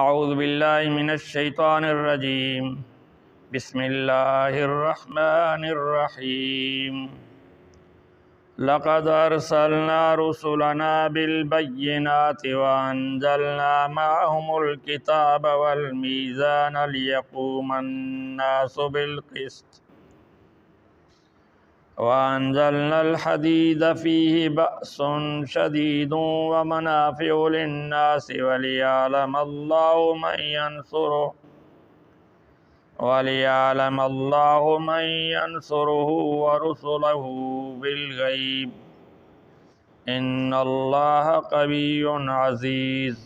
اعوذ باللہ من الشیطان الرجیم بسم اللہ الرحمن الرحیم لقد ارسلنا رسلنا بالبینات وانزلنا معهم الكتاب والمیزان لیقوم الناس بالقسط وأنزلنا الحديد فيه بأس شديد ومنافع للناس وليعلم الله من ينصره ورسله بالغيب إن الله قوي عزيز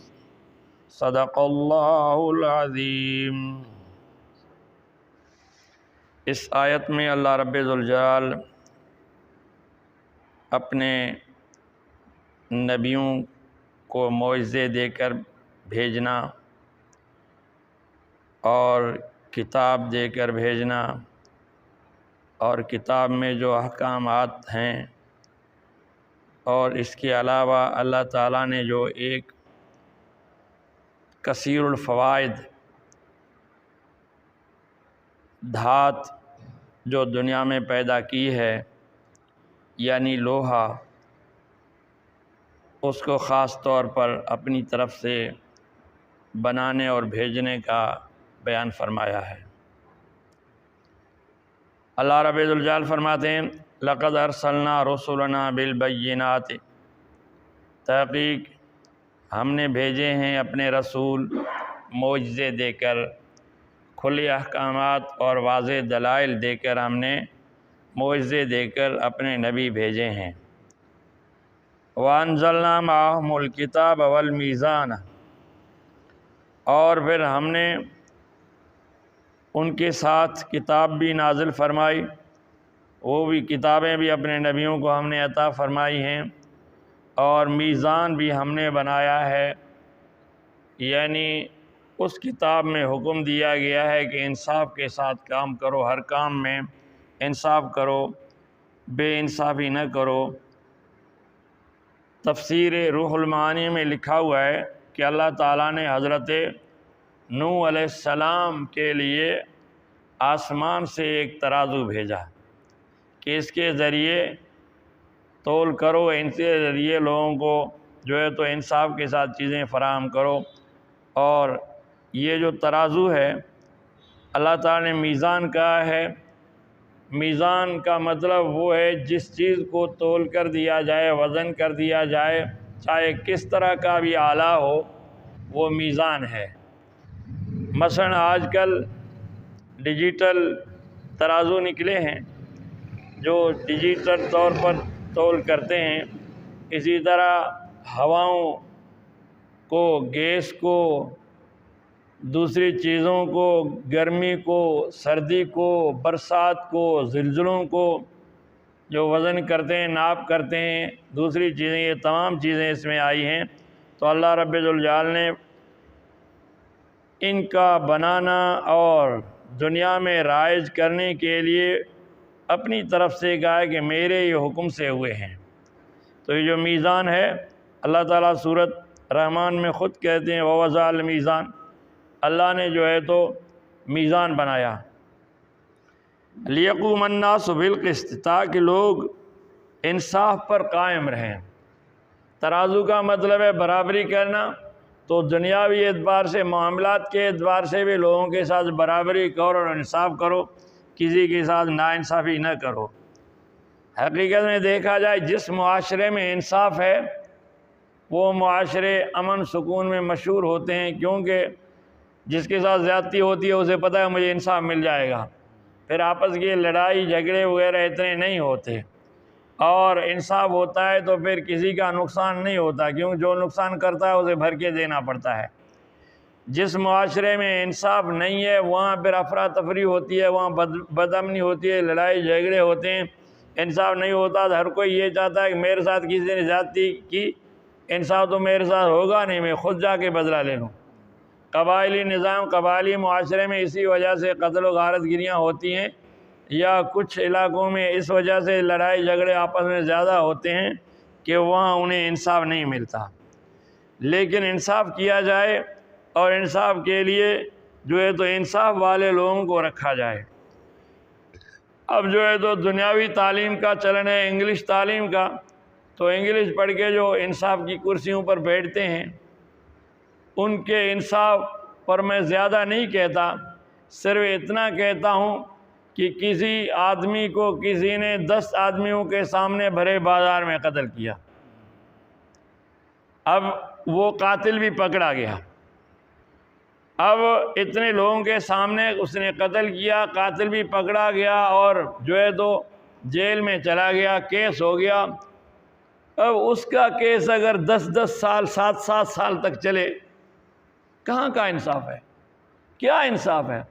صدق الله العظيم۔ اس آیت میں اللہ رب ذوالجلال اپنے نبیوں کو معجزے دے کر بھیجنا اور کتاب دے کر بھیجنا اور کتاب میں جو احکامات ہیں اور اس کے علاوہ اللہ تعالیٰ نے جو ایک کثیر الفوائد دھات جو دنیا میں پیدا کی ہے یعنی لوہا، اس کو خاص طور پر اپنی طرف سے بنانے اور بھیجنے کا بیان فرمایا ہے۔ اللہ رب ذوالجلال فرماتے ہیں لقد ارسلنا رسلنا بالبینات، تحقیق ہم نے بھیجے ہیں اپنے رسول معجزے دے کر، کھلے احکامات اور واضح دلائل دے کر ہم نے معجزے دے کر اپنے نبی بھیجے ہیں۔ وَأَنزَلْنَا مَعَهُمُ الْكِتَابَ وَالْمِيزَانَ، اور پھر ہم نے ان کے ساتھ کتاب بھی نازل فرمائی، وہ بھی کتابیں بھی اپنے نبیوں کو ہم نے عطا فرمائی ہیں، اور میزان بھی ہم نے بنایا ہے، یعنی اس کتاب میں حکم دیا گیا ہے کہ انصاف کے ساتھ کام کرو، ہر کام میں انصاف کرو، بے انصافی نہ کرو۔ تفسیر روح المعانی میں لکھا ہوا ہے کہ اللہ تعالیٰ نے حضرت نوح علیہ السلام کے لیے آسمان سے ایک ترازو بھیجا کہ اس کے ذریعے تول کرو، ان کے ذریعے لوگوں کو جو ہے تو انصاف کے ساتھ چیزیں فراہم کرو۔ اور یہ جو ترازو ہے اللہ تعالیٰ نے میزان کہا ہے، میزان کا مطلب وہ ہے جس چیز کو تول کر دیا جائے، وزن کر دیا جائے، چاہے کس طرح کا بھی آلہ ہو، وہ میزان ہے۔ مثلا آج کل ڈیجیٹل ترازو نکلے ہیں جو ڈیجیٹل طور پر تول کرتے ہیں، اسی طرح ہواؤں کو، گیس کو، دوسری چیزوں کو، گرمی کو، سردی کو، برسات کو، زلزلوں کو جو وزن کرتے ہیں، ناپ کرتے ہیں، دوسری چیزیں، یہ تمام چیزیں اس میں آئی ہیں۔ تو اللہ رب ذوالجلال نے ان کا بنانا اور دنیا میں رائج کرنے کے لیے اپنی طرف سے کہا ہے کہ میرے یہ حکم سے ہوئے ہیں۔ تو یہ جو میزان ہے اللہ تعالیٰ سورۃ رحمان میں خود کہتے ہیں وَوَضَعَ الْمِيزَانَ، اللہ نے جو ہے تو میزان بنایا، لِيَقُومَ النَّاسُ بِالْقِسْطِ، تاکہ لوگ انصاف پر قائم رہیں۔ ترازو کا مطلب ہے برابری کرنا، تو دنیاوی اعتبار سے، معاملات کے اعتبار سے بھی لوگوں کے ساتھ برابری کرو اور انصاف کرو، کسی کے ساتھ ناانصافی نہ کرو۔ حقیقت میں دیکھا جائے جس معاشرے میں انصاف ہے وہ معاشرے امن سکون میں مشہور ہوتے ہیں، کیونکہ جس کے ساتھ زیادتی ہوتی ہے اسے پتہ ہے مجھے انصاف مل جائے گا، پھر آپس کی لڑائی جھگڑے وغیرہ اتنے نہیں ہوتے، اور انصاف ہوتا ہے تو پھر کسی کا نقصان نہیں ہوتا، کیونکہ جو نقصان کرتا ہے اسے بھر کے دینا پڑتا ہے۔ جس معاشرے میں انصاف نہیں ہے وہاں پھر افراتفری ہوتی ہے، وہاں بد امنی ہوتی ہے، لڑائی جھگڑے ہوتے ہیں، انصاف نہیں ہوتا، تو ہر کوئی یہ چاہتا ہے کہ میرے ساتھ کسی نے زیادتی کی، انصاف تو میرے ساتھ ہوگا نہیں، میں خود جا کے بدلہ لے لوں۔ قبائلی نظام، قبائلی معاشرے میں اسی وجہ سے قتل و غارت گریاں ہوتی ہیں، یا کچھ علاقوں میں اس وجہ سے لڑائی جھگڑے آپس میں زیادہ ہوتے ہیں کہ وہاں انہیں انصاف نہیں ملتا۔ لیکن انصاف کیا جائے اور انصاف کے لیے جو ہے تو انصاف والے لوگوں کو رکھا جائے۔ اب جو ہے تو دنیاوی تعلیم کا چلن ہے، انگلش تعلیم کا، تو انگلش پڑھ کے جو انصاف کی کرسیوں پر بیٹھتے ہیں ان کے انصاف پر میں زیادہ نہیں کہتا، صرف اتنا کہتا ہوں کہ کسی آدمی کو کسی نے 10 آدمیوں کے سامنے بھرے بازار میں قتل کیا، اب وہ قاتل بھی پکڑا گیا، اب اتنے لوگوں کے سامنے اس نے قتل کیا، قاتل بھی پکڑا گیا اور جو ہے تو جیل میں چلا گیا، کیس ہو گیا۔ اب اس کا کیس اگر 10 سال 7 سال تک چلے، کہاں کا انصاف ہے؟ کیا انصاف ہے؟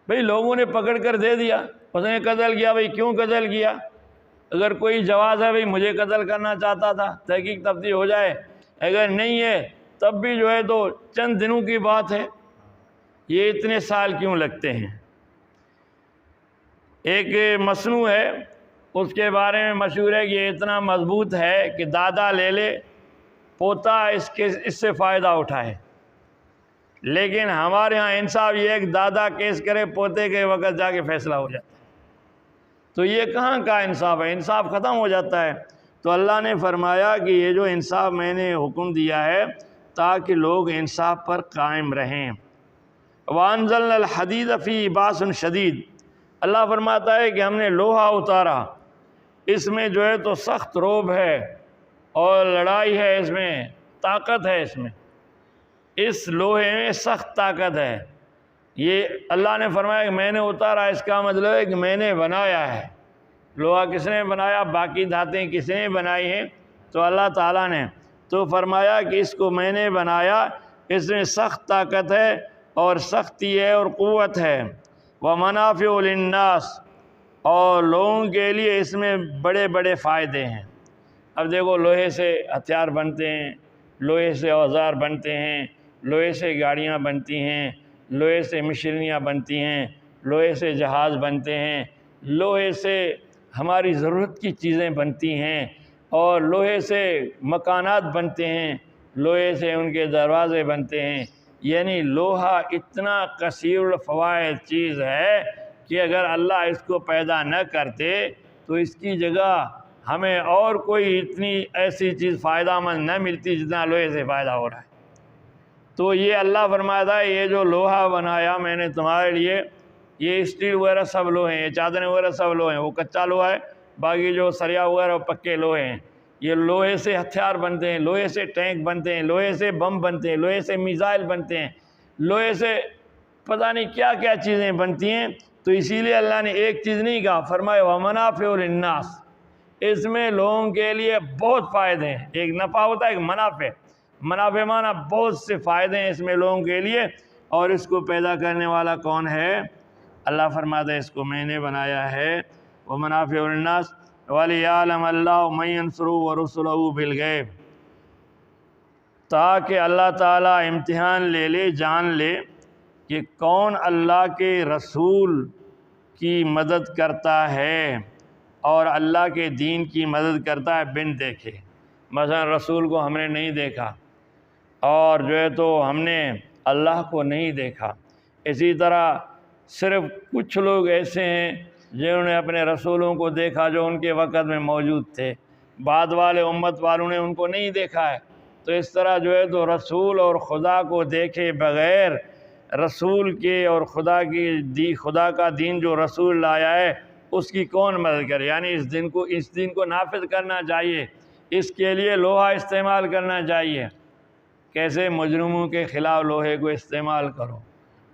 بھئی لوگوں نے پکڑ کر دے دیا، اس نے قتل کیا، بھئی کیوں قتل کیا؟ اگر کوئی جواز ہے بھئی مجھے قتل کرنا چاہتا تھا، تحقیق تفتیش ہو جائے، اگر نہیں ہے تب بھی جو ہے تو چند دنوں کی بات ہے، یہ اتنے سال کیوں لگتے ہیں؟ ایک مصنوع ہے، اس کے بارے میں مشہور ہے کہ یہ اتنا مضبوط ہے کہ دادا لے لے پوتا اس سے فائدہ اٹھائے، لیکن ہمارے ہاں انصاف یہ ہے کہ دادا کیس کرے، پوتے کے وقت جا کے فیصلہ ہو جاتا ہے۔ تو یہ کہاں کا انصاف ہے؟ انصاف ختم ہو جاتا ہے۔ تو اللہ نے فرمایا کہ یہ جو انصاف میں نے حکم دیا ہے تاکہ لوگ انصاف پر قائم رہیں۔ وَأَنزَلْنَا الْحَدِيدَ فِيهِ بَأْسٌ شَدِيدٌ، اللہ فرماتا ہے کہ ہم نے لوہا اتارا، اس میں جو ہے تو سخت روب ہے اور لڑائی ہے، اس میں طاقت ہے، اس لوہے میں سخت طاقت ہے۔ یہ اللہ نے فرمایا کہ میں نے اتارا، اس کا مطلب ہے کہ میں نے بنایا ہے۔ لوہا کس نے بنایا؟ باقی دھاتیں کس نے بنائی ہیں؟ تو اللہ تعالیٰ نے۔ تو فرمایا کہ اس کو میں نے بنایا، اس میں سخت طاقت ہے اور سختی ہے اور قوت ہے۔ وَمَنَافِعُ لِلنَّاسِ، اور لوگوں کے لیے اس میں بڑے بڑے فائدے ہیں۔ اب دیکھو لوہے سے ہتھیار بنتے ہیں، لوہے سے اوزار بنتے ہیں، لوہے سے گاڑیاں بنتی ہیں، لوہے سے مشینریاں بنتی ہیں، لوہے سے جہاز بنتے ہیں، لوہے سے ہماری ضرورت کی چیزیں بنتی ہیں، اور لوہے سے مکانات بنتے ہیں، لوہے سے ان کے دروازے بنتے ہیں۔ یعنی لوہا اتنا کثیر الفوائد چیز ہے کہ اگر اللہ اس کو پیدا نہ کرتے تو اس کی جگہ ہمیں اور کوئی اتنی ایسی چیز فائدہ مند نہ ملتی جتنا لوہے سے فائدہ ہو رہا ہے۔ تو یہ اللہ فرماتا ہے یہ جو لوہا بنایا میں نے تمہارے لیے، یہ اسٹیل وغیرہ سب لوہے ہیں، یہ چادریں وغیرہ سب لوہے ہیں، وہ کچا لوہا ہے، باقی جو سریا وغیرہ پکے لوہے ہیں۔ یہ لوہے سے ہتھیار بنتے ہیں، لوہے سے ٹینک بنتے ہیں، لوہے سے بم بنتے ہیں، لوہے سے میزائل بنتے ہیں، لوہے سے پتہ نہیں کیا کیا چیزیں بنتی ہیں۔ تو اسی لیے اللہ نے ایک چیز نہیں کہا، فرمایا وَمَنَافِعُ لِلنَّاسِ، اس میں لوگوں کے لیے بہت فائدے ہیں۔ ایک نفع ہوتا ہے، ایک منافع، منافع مانا بہت سے فائدے ہیں اس میں لوگوں کے لیے، اور اس کو پیدا کرنے والا کون ہے؟ اللہ فرماتا ہے اس کو میں نے بنایا ہے۔ وَمَنَافِعُ لِلنَّاسِ وَلِيَعْلَمَ اللَّهُ مَن يَنصُرُهُ وَرُسُلَهُ بِالْغَيْبِ، تاکہ اللہ تعالیٰ امتحان لے لے، جان لے کہ کون اللہ کے رسول کی مدد کرتا ہے اور اللہ کے دین کی مدد کرتا ہے بن دیکھے۔ مثلا رسول کو ہم نے نہیں دیکھا، اور جو ہے تو ہم نے اللہ کو نہیں دیکھا۔ اسی طرح صرف کچھ لوگ ایسے ہیں جنہوں نے اپنے رسولوں کو دیکھا جو ان کے وقت میں موجود تھے، بعد والے امت والوں نے ان کو نہیں دیکھا ہے۔ تو اس طرح جو ہے تو رسول اور خدا کو دیکھے بغیر رسول کے اور خدا کا دین جو رسول لایا ہے اس کی کون مدد کرے؟ یعنی اس دین کو نافذ کرنا چاہیے، اس کے لیے لوہا استعمال کرنا چاہیے۔ کیسے؟ مجرموں کے خلاف لوہے کو استعمال کرو،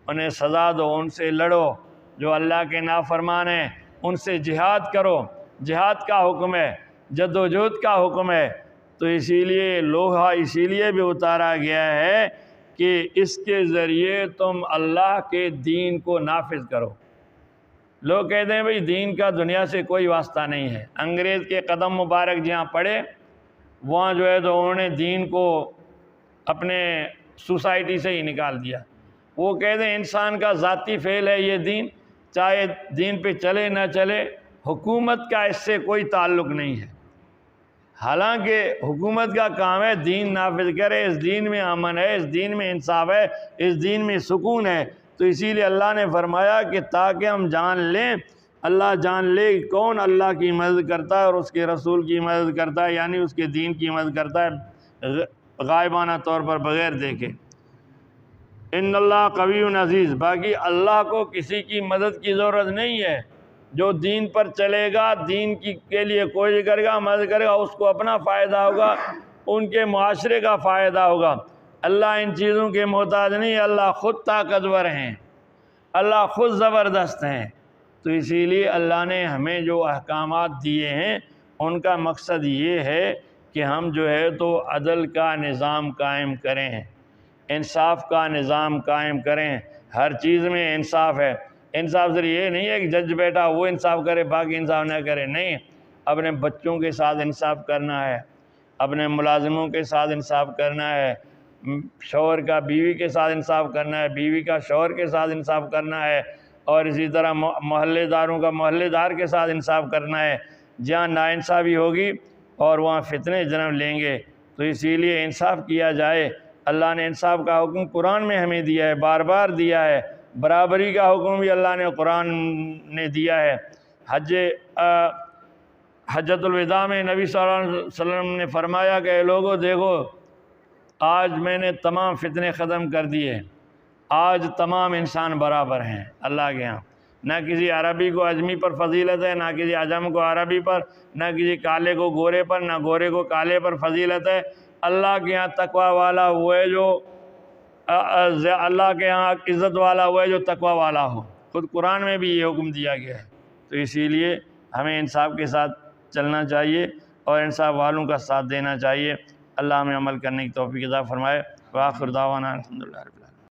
انہیں سزا دو، ان سے لڑو، جو اللہ کے نافرمان ہیں ان سے جہاد کرو، جہاد کا حکم ہے، جد و جہد کا حکم ہے۔ تو اسی لیے لوہا اسی لیے بھی اتارا گیا ہے کہ اس کے ذریعے تم اللہ کے دین کو نافذ کرو۔ لوگ کہتے ہیں بھئی دین کا دنیا سے کوئی واسطہ نہیں ہے۔ انگریز کے قدم مبارک جہاں پڑے وہاں جو ہے تو انہوں نے دین کو اپنے سوسائٹی سے ہی نکال دیا۔ وہ کہتے ہیں انسان کا ذاتی فعل ہے یہ دین، چاہے دین پہ چلے نہ چلے، حکومت کا اس سے کوئی تعلق نہیں ہے۔ حالانکہ حکومت کا کام ہے دین نافذ کرے، اس دین میں امن ہے، اس دین میں انصاف ہے، اس دین میں سکون ہے۔ تو اسی لیے اللہ نے فرمایا کہ تاکہ ہم جان لیں، اللہ جان لے کون اللہ کی مدد کرتا ہے اور اس کے رسول کی مدد کرتا ہے، یعنی اس کے دین کی مدد کرتا ہے غائبانہ طور پر بغیر دیکھے۔ ان اللہ قوی عزیز، باقی اللہ کو کسی کی مدد کی ضرورت نہیں ہے۔ جو دین پر چلے گا، دین کے لیے کوئی کرے گا، مدد کرے گا، اس کو اپنا فائدہ ہوگا، ان کے معاشرے کا فائدہ ہوگا۔ اللہ ان چیزوں کے محتاج نہیں، اللہ خود طاقتور ہیں، اللہ خود زبردست ہیں۔ تو اسی لیے اللہ نے ہمیں جو احکامات دیے ہیں ان کا مقصد یہ ہے کہ ہم جو ہے تو عدل کا نظام قائم کریں، انصاف کا نظام قائم کریں، ہر چیز میں انصاف ہے۔ انصاف صرف یہ نہیں ہے کہ جج بیٹا وہ انصاف کرے باقی انصاف نہ کرے، نہیں، اپنے بچوں کے ساتھ انصاف کرنا ہے، اپنے ملازموں کے ساتھ انصاف کرنا ہے، شوہر کا بیوی کے ساتھ انصاف کرنا ہے، بیوی کا شوہر کے ساتھ انصاف کرنا ہے، اور اسی طرح محلے داروں کا محلے دار کے ساتھ انصاف کرنا ہے۔ جہاں ناانصافی ہوگی اور وہاں فتنے جنم لیں گے، تو اسی لیے انصاف کیا جائے۔ اللہ نے انصاف کا حکم قرآن میں ہمیں دیا ہے، بار بار دیا ہے۔ برابری کا حکم بھی اللہ نے قرآن نے دیا ہے۔ حجۃ الوداع میں نبی صلی اللہ علیہ وسلم نے فرمایا کہ اے لوگو دیکھو، آج میں نے تمام فتنے ختم کر دیے، آج تمام انسان برابر ہیں اللہ کے ہاں، نہ کسی عربی کو اجمی پر فضیلت ہے، نہ کسی عجم کو عربی پر، نہ کسی کالے کو گورے پر، نہ گورے کو کالے پر فضیلت ہے۔ اللہ کے ہاں تقوی والا وہ ہے جو اللہ کے ہاں عزت والا ہوا ہے جو تقوی والا ہو۔ خود قرآن میں بھی یہ حکم دیا گیا ہے۔ تو اسی لیے ہمیں انصاف کے ساتھ چلنا چاہیے اور انصاف والوں کا ساتھ دینا چاہیے۔ اللہ ہمیں عمل کرنے کی توفیق عطا فرمائے۔ وآخر دعوانا الحمدللہ۔